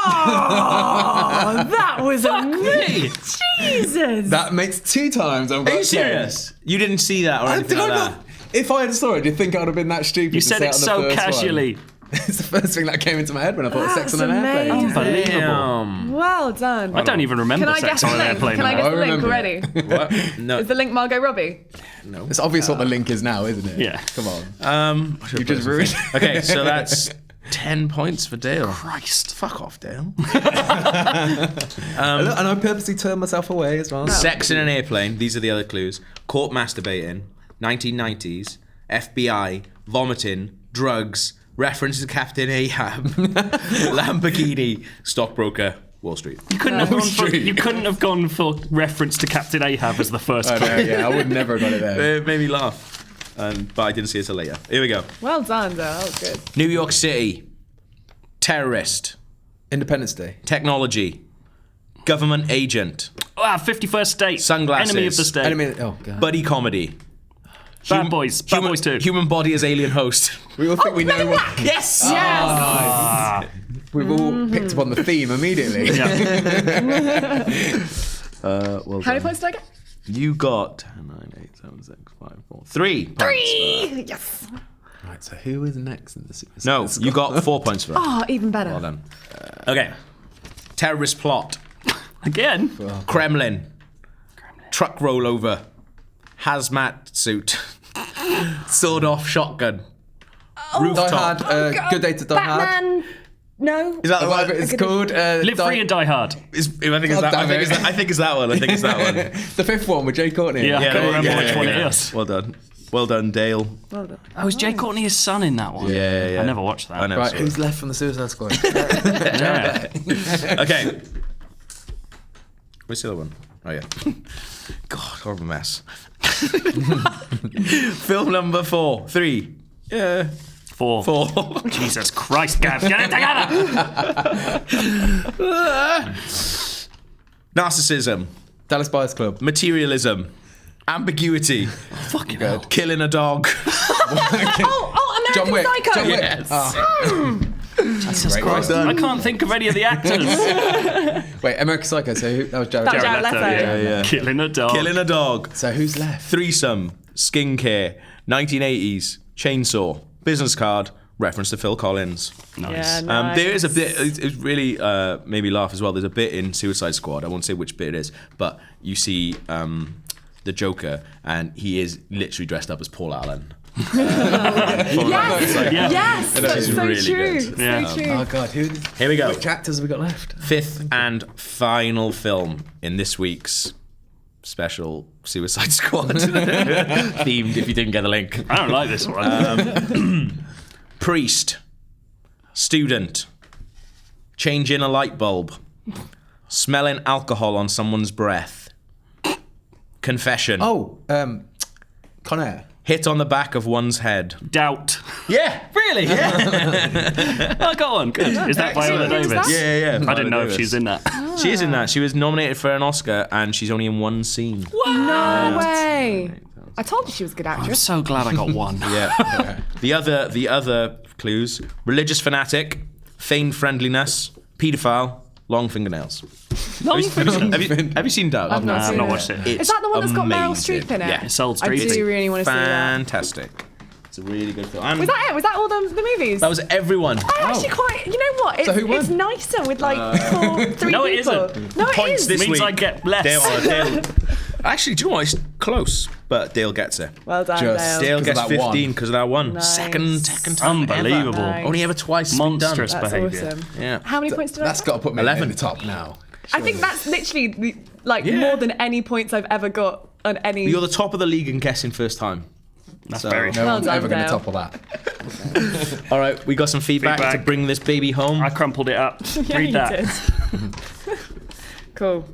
Oh, that was amazing. Jesus. That makes 2 times. Are you serious? You didn't see that or anything like that? If I had saw it, do you think I would have been that stupid? You to said say it on the so first casually. One? It's the first thing that came into my head when I thought That's sex on an airplane. amazing. Unbelievable. Well done. I don't even remember Can I sex guess on the an link? airplane. Can I guess I the link remember already? What? No. Is the link Margot Robbie? It's obvious what the link is now, isn't it? Yeah. Come on. You You just ruined it. Okay, so that's 10 points for Dale. Christ. Fuck off, Dale. And I purposely turned myself away as well. Sex in an Airplane. These are the other clues. Caught masturbating. 1990s. FBI. Vomiting. Drugs. Reference to Captain Ahab. Lamborghini. Stockbroker. Wall Street. You couldn't have gone for reference to Captain Ahab as the first I clue. know, yeah, I would never have got it there. It made me laugh. But I didn't see it till later. Here we go. Well done, though. That was good. New York City. Terrorist. Independence Day. Technology. Government agent. 51st State. Sunglasses. Enemy of the State. Oh, God. Buddy comedy. Bad Boys. Bad Boys 2. Human body as alien host. We all think we know what. Yes! Yes. We've all picked up on the theme immediately. Well How many points did I get? You got 10, 9, 8, 7, 6, 5, 4, 3 points. 3. Yes. Right, so who is next in the Suicide No, Squad? you got 4 points for that. Oh, even better. Well done. Okay. Terrorist plot. Again. Kremlin. Truck rollover. Hazmat suit. Sword off shotgun. Die Rooftop. Hard. Good Day to Die Hard. Batman. No. Is that the Whatever one? it's called. Live Free and Die Hard. I think it's God that. damn it. I think it's that one. I think it's that one. The 5th one with Jay Courtney. Yeah, I can't remember which one yeah. it is. Well done. Well done, Dale. Well done. Oh, was Jay Courtney his son in that one? Yeah. I never watched that. I know. Right, who's left from the Suicide Squad? Yeah. Okay. Where's the other one? Oh, yeah. God, horrible mess. Film number 4. 3. Yeah. 4. 4. Jesus Christ, Gav, get it together! Narcissism. Dallas Buyers Club. Materialism. Ambiguity. Fucking hell. Killing a dog. Oh, John American Wick. Psycho. John Wick. Yes. Jesus Christ. I can't think of any of the actors. Wait, American Psycho. So that was Jared. That was Jared Leto. Yeah. Killing a dog. Killing a dog. So who's left? Threesome. Skincare. 1980s. Chainsaw. Business card. Reference to Phil Collins. Nice. Yeah, nice. There is a bit. It really made me laugh as well. There's a bit in Suicide Squad. I won't say which bit it is, but you see the Joker, and he is literally dressed up as Paul Allen. Yes. Yeah. Yes. That's is so really true. good. Yeah. So true. Oh God, who? Here we go. Which actors have we got left? 5th and final film in this week's special Suicide Squad themed. If you didn't get the link, I don't like this one. priest, student, changing a light bulb, smelling alcohol on someone's breath, confession, Oh, Con Air. hit on the back of one's head. Doubt. Yeah, Really? Yeah. Oh, go on. Good. Is that Viola Who's Davis? that? yeah. I didn't know if she's in that. She is in that. She was nominated for an Oscar, and she's only in one scene. No way. I told you she was a good I'm actress. so glad I got one. Yeah. The other clues: religious fanatic, feigned friendliness, paedophile, long fingernails. Have you seen Doubt? I've not I've seen not it. watched it. It's Is that the one that's got Meryl amazing. Streep in it? Yeah, It's Old I Street. do really want to see that. fantastic. It's a really good film. Was that it? Was that all the movies? That was everyone. I actually quite. You know what? It's, So who won? it's nicer with like 3 No, it people. isn't. No, it Points is. this Means week. I get less. Dale. Actually, do you know what? It's close, but Dale gets it. Well done, Just- Dale. Dale 'Cause gets of that one. 15 because of that one. Nice. Second time Unbelievable. ever. Nice. Only ever twice. it's been done. Monstrous That's behaviour. awesome. Yeah. How many points did I That's get? got to put me 11. in the top now. I think that's literally Yeah. more than any points I've ever got on any. You're the top of the league in guessing first time. That's So- very No true. Well one's done, ever going to Dale. topple that. All right, we got some feedback Feedback. to bring this baby home. I crumpled it up. Yeah, Read you that. did. Cool.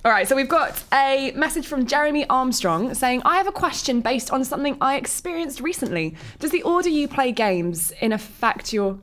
All right, so we've got a message from Jeremy Armstrong saying, I have a question based on something I experienced recently. Does the order you play games affect your...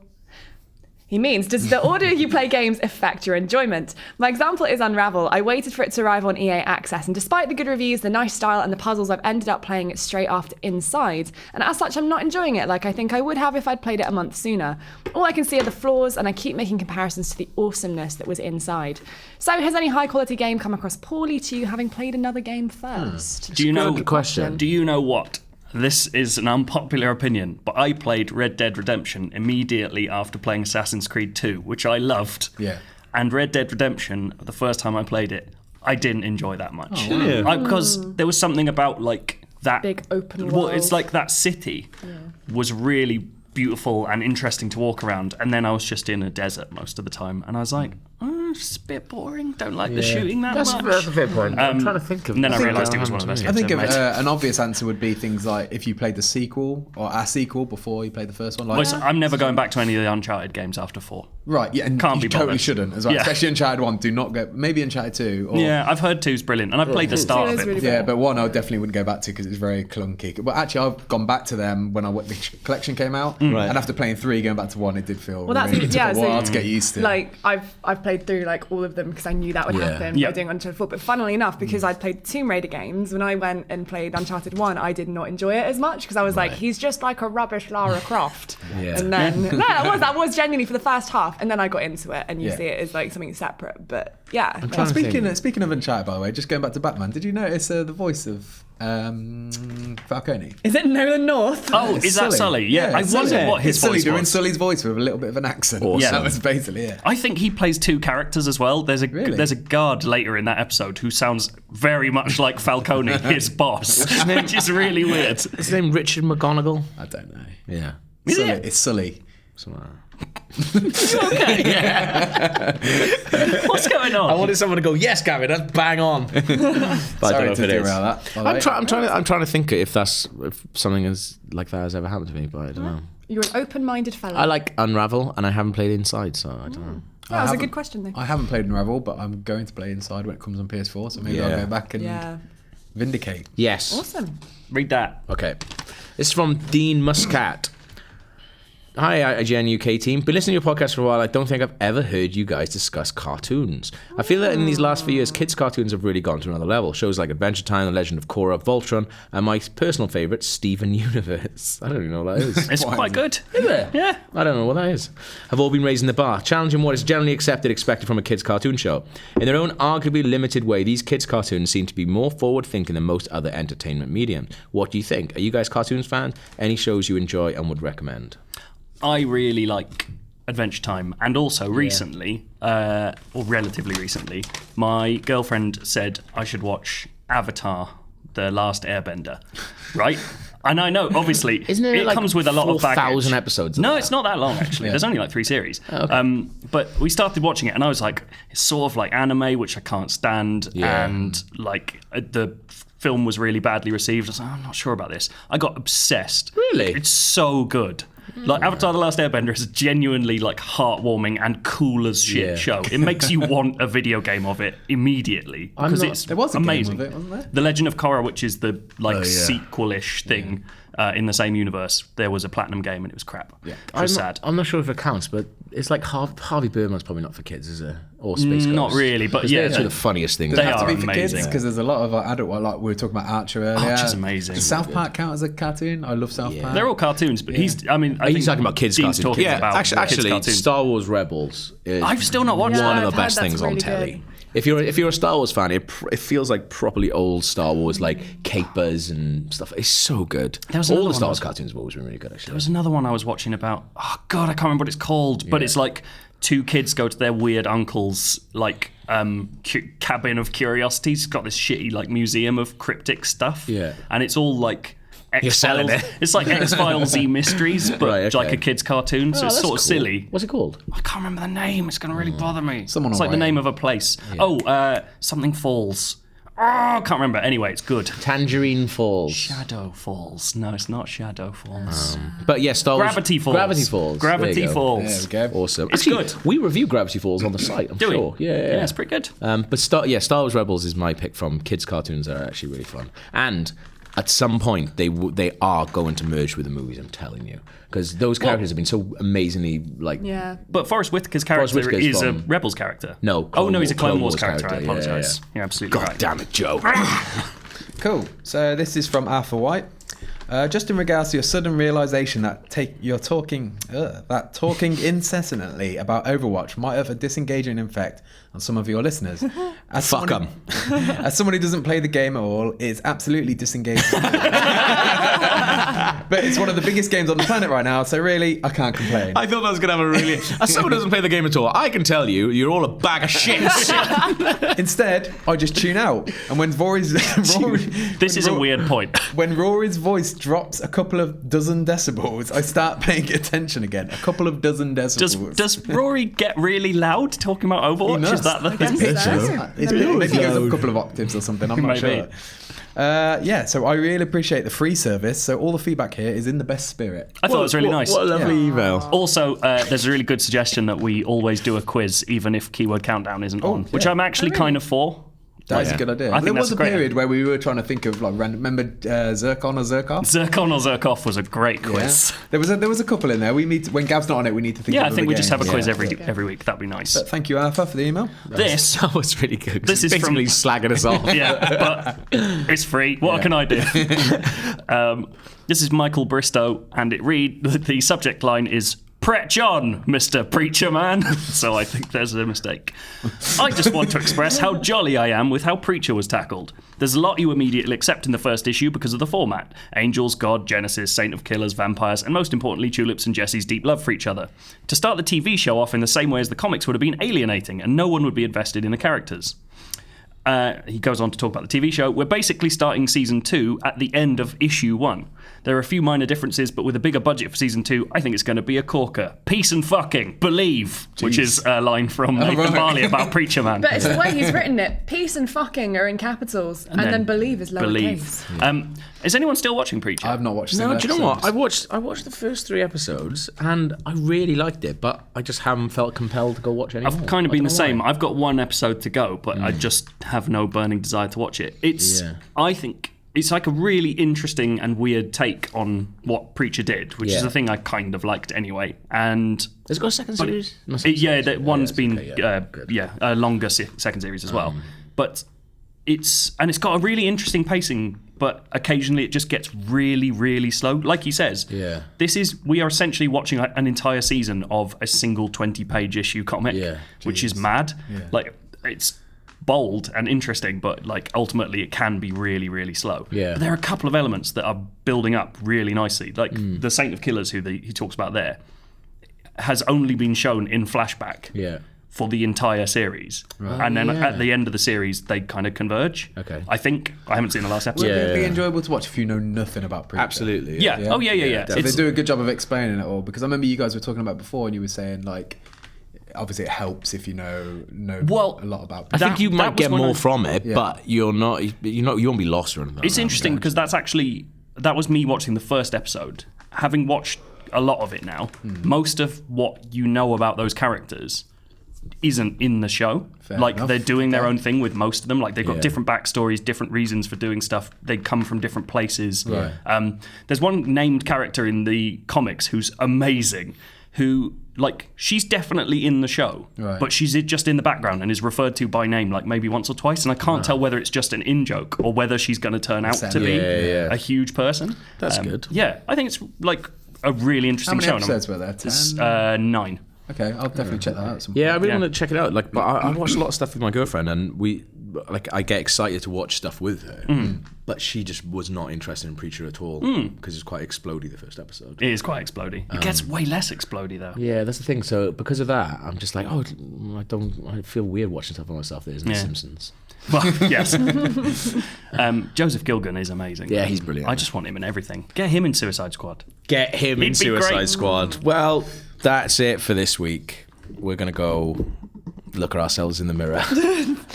He means, does the order you play games affect your enjoyment? My example is Unravel. I waited for it to arrive on EA Access, and despite the good reviews, the nice style, and the puzzles, I've ended up playing it straight after Inside. And as such, I'm not enjoying it like I think I would have if I'd played it a month sooner. All I can see are the flaws, and I keep making comparisons to the awesomeness that was Inside. So has any high-quality game come across poorly to you, having played another game first? Do you know? Good question. Do you know what? This is an unpopular opinion, but I played Red Dead Redemption immediately after playing Assassin's Creed 2, which I loved. Yeah. And Red Dead Redemption, the first time I played it, I didn't enjoy that much. Yeah. Because there was something about like that Big open Well, world. it's like that city was really beautiful and interesting to walk around, and then I was just in a desert most of the time, and I was like, it's a bit boring. Don't like the shooting that much. That's a fair point. I'm trying to think of. And then I realised it was one of those I games. think I made. an obvious answer would be things like if you played the sequel or a sequel before you played the first one. Like, Well, I'm never going back to any of the Uncharted games after 4. right, yeah, and Can't you be totally bothered. shouldn't as well. Yeah. Especially Uncharted 1. Do not go. Maybe Uncharted 2. Or, Yeah, I've heard 2's brilliant, and I've played the start Two of is it. really before. Yeah, but 1 I definitely wouldn't go back to because it's very clunky. But actually, I've gone back to them when the collection came out, Right. and after playing 3, going back to 1, it did feel. Well, that's really, it took a so, while to get used to. Like I've played through like all of them because I knew that would happen Yeah. by doing Uncharted 4. But funnily enough, because I'd played Tomb Raider games, when I went and played Uncharted 1, I did not enjoy it as much because I was like, he's just like a rubbish Lara Croft. Yeah. And then no, that was genuinely for the first half, and then I got into it, and you Yeah. see it as like something separate. But yeah, trying to think. Speaking of Uncharted, by the way, just going back to Batman, did you notice the voice of Falcone? is it Nolan North? Oh, is that Sully? Yeah, I it's wondered Sully. what his It's Sully voice doing was. Sully's voice with a little bit of an accent. Awesome. That was basically it. I think he plays 2 characters as well. There's Really? a guard later in that episode who sounds very much like Falcone, his boss, which is really weird. Is his name Richard McGonagall? I don't know. Yeah. Is Sully, it? it's Sully. What's going on? I wanted someone to go, yes, Gavin, that's bang on. But I don't know Sorry if to it is. derail that. by the way. I'm trying to think if something like that has ever happened to me, but I don't know. You're an open-minded fellow. I like Unravel, and I haven't played Inside, so I don't know. that was a good question though. I haven't played Unravel, but I'm going to play Inside when it comes on PS4, so maybe Yeah. I'll go back and Yeah, vindicate. Yes. awesome. Read that. Okay. This is from Dean Muscat. Hi, IGN UK team. Been listening to your podcast for a while. I don't think I've ever heard you guys discuss cartoons. I feel that in these last few years, kids' cartoons have really gone to another level. Shows like Adventure Time, The Legend of Korra, Voltron, and my personal favourite, Steven Universe. I don't even know what that is. It's quite good. Is it? Yeah. I don't know what that is. Have all been raising the bar, challenging what is generally expected from a kids' cartoon show. In their own arguably limited way, these kids' cartoons seem to be more forward-thinking than most other entertainment mediums. What do you think? Are you guys cartoons fans? Any shows you enjoy and would recommend? I really like Adventure Time, and also recently, or relatively recently, my girlfriend said I should watch Avatar: The Last Airbender, right? And I know, obviously, Isn't it like comes with a lot of baggage. 4,000 episodes of No, that? it's not that long actually. There's only like 3 series. Okay. But we started watching it, and I was like, it's sort of like anime, which I can't stand, Yeah. and like the film was really badly received. I was like, I'm not sure about this. I got obsessed. Really? It's so good. Like Avatar: The Last Airbender is a genuinely like heartwarming and cool as shit Yeah. show. It makes you want a video game of it immediately I'm because not- it's There was a amazing. game of it, wasn't there? The Legend of Korra, which is the like yeah. sequel-ish thing in the same universe, there was a platinum game and it was crap. Yeah, which was sad. I'm not sure if it counts, but it's like Harvey Birdman's probably not for kids, is it? Or Space Ghost. Not really, but 'Cause yeah, they're two of the funniest things. Does it They have to are be for kids? amazing. Because there's a lot of adult one. Like we were talking about Archer earlier. Archer's amazing. Does South Park count as a cartoon? I love South Park. They're all cartoons, but he's. I mean, I Are you think talking about kids' Dean's cartoons? talking Yeah, about kids' actually, cartoons. Star Wars Rebels is I've still not watched Yeah, one that. of I've the heard best that's things on really telly. good. If you're a Star Wars fan, it feels like properly old Star Wars, like capers and stuff. It's so good. was All another the Star one Wars I was- cartoons have always been really good. Actually, There was another one I was watching about. Oh God, I can't remember what it's called. But it's like 2 kids go to their weird uncle's like cabin of curiosities. It's got this shitty like museum of cryptic stuff. Yeah. and it's all like. selling X-Files. it. It's like X-Files-y mysteries, but Right, okay. like a kid's cartoon, so Oh, it's that's sort of cool. silly. What's it called? I can't remember the name. It's going to really bother me. Someone it's will like the write name it. of a place. Something Falls. I can't remember. Anyway, it's good. Tangerine Falls. Shadow Falls. No, it's not Shadow Falls. But yeah, Star Wars. Gravity Falls. Gravity Falls. Gravity There you go. Falls. There we go. Awesome. It's Actually, good. We review Gravity Falls on the site, I'm Do we? sure. Yeah. Yeah, it's pretty good. But Star Wars Rebels is my pick from kids' cartoons that are actually really fun. And at some point, they are going to merge with the movies, I'm telling you. Because those characters have been so amazingly, like... Yeah. But Forrest Whitaker's character Whitaker's is a from- Rebels character. No, Oh, no, he's a Clone Clone Wars Wars character. I character. Yeah, apologise. yeah. You're absolutely God right. damn it, Joe. Cool. So this is from Arthur White. Just in regards to your sudden realization that talking incessantly about Overwatch might have a disengaging effect on some of your listeners. Fuck 'em. As someone who doesn't play the game at all, it's absolutely disengaging. But it's one of the biggest games on the planet right now, so really, I can't complain. I thought I was going to have a really... As someone who doesn't play the game at all, I can tell you, you're all a bag of shit. Instead, I just tune out. And when This is a weird point. When Rory's voice drops a couple of dozen decibels, I start paying attention again. A couple of dozen decibels. Does Rory get really loud talking about Overwatch? He Is must. that the guess thing? so. Maybe he goes up a couple of octaves or something. I'm not Maybe. sure. So I really appreciate the free service. So all the feedback here is in the best spirit. I thought it was really nice. What a lovely email. Also, there's a really good suggestion that we always do a quiz, even if Keyword Countdown isn't on, which yeah. I'm actually kind of for. That is a good idea. I think There that's was a great. period where we were trying to think of like random. Remember Zircon or Zirkov? Zircon or Zirkov was a great quiz. There was a couple in there. We need when Gav's not on it. We need to think. Yeah, of I other think we just have a games. quiz every week. That'd be nice. But thank you, Arthur, for the email. This, That was really good. This is basically from- slagging us off. yeah, but it's free. What can I do? This is Michael Bristow, and the subject line is "Pret John, Mr. Preacher Man." So I think there's a mistake. I just want to express how jolly I am with how Preacher was tackled. There's a lot you immediately accept in the first issue because of the format. Angels, God, Genesis, Saint of Killers, vampires, and most importantly, Tulips and Jesse's deep love for each other. To start the TV show off in the same way as the comics would have been alienating, and no one would be invested in the characters. He goes on to talk about the TV show. We're basically starting season 2 at the end of issue 1. There are a few minor differences, but with a bigger budget for season 2, I think it's going to be a corker. Peace and fucking believe, which is a line from Nathan right. Barley about Preacher Man. But it's the way he's written it. Peace and fucking are in capitals, and then believe is lowercase. Believe. Is anyone still watching Preacher? I've not watched. No, single do you know what? episode. I watched the first 3 episodes and I really liked it, but I just haven't felt compelled to go watch it anymore. I've kind of I been don't the know same. why. I've got 1 episode to go, but I just have no burning desire to watch it. I think it's like a really interesting and weird take on what Preacher did, which is Yeah. a thing I kind of liked anyway. And Has it got a second series? that one's been good. a longer second series as well. But it's got a really interesting pacing, but occasionally it just gets really, really slow. Like he says, we are essentially watching an entire season of a single 20-page issue comic, which is mad. Like it's bold and interesting, but like ultimately it can be really, really slow. But there are a couple of elements that are building up really nicely. Like the Saint of Killers, who he talks about there, has only been shown in flashback for the entire series. And then at the end of the series, they kind of converge. Okay. I think. I haven't seen the last episode. It'd be enjoyable to watch if you know nothing about Preacher. Absolutely. Yeah. Oh, yeah. So they do a good job of explaining it all, because I remember you guys were talking about before, and you were saying like, obviously it helps if you know a lot about I Preacher. think you that might was get when more I- from it, but you won't be lost or anything. It's interesting because that was me watching the first episode. Having watched a lot of it now, most of what you know about those characters isn't in the show. Fair like enough. they're doing their own thing with most of them. Like they've got different backstories, different reasons for doing stuff. They come from different places. Right. There's one named character in the comics who's amazing, who like she's definitely in the show, but she's just in the background and is referred to by name like maybe once or twice, and I can't tell whether it's just an in-joke or whether she's going to turn out to be a huge person. That's good. Yeah, I think it's like a really How interesting many show. episodes were there? 10? It's 9. Okay, I'll definitely check that out. At some point. Yeah, I really want to check it out. Like, but I watched a lot of stuff with my girlfriend, and I get excited to watch stuff with her. But she just was not interested in Preacher at all because it's quite explodey the first episode. It is quite explodey. It gets way less explodey though. Yeah, that's the thing. So because of that, I'm just like, I feel weird watching stuff by myself that isn't The Simpsons. Well, yes. Joseph Gilgun is amazing. Yeah, he's brilliant. I just want him in everything. Get him in Suicide Squad. Get him in He'd be Suicide great. Squad. Well, that's it for this week. We're gonna go look at ourselves in the mirror.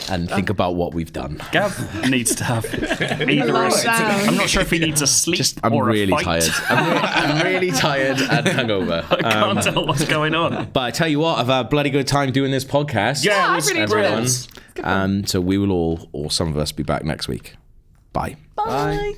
and think about what we've done. Gav needs to have either. Lockdown. I'm not sure if he needs a sleep I'm or really a fight. tired. I'm really tired and hungover. I can't tell what's going on. But I tell you what, I've had a bloody good time doing this podcast. Yeah, it I was really enjoyed everyone. it. So we will all, or some of us, be back next week. Bye. Bye.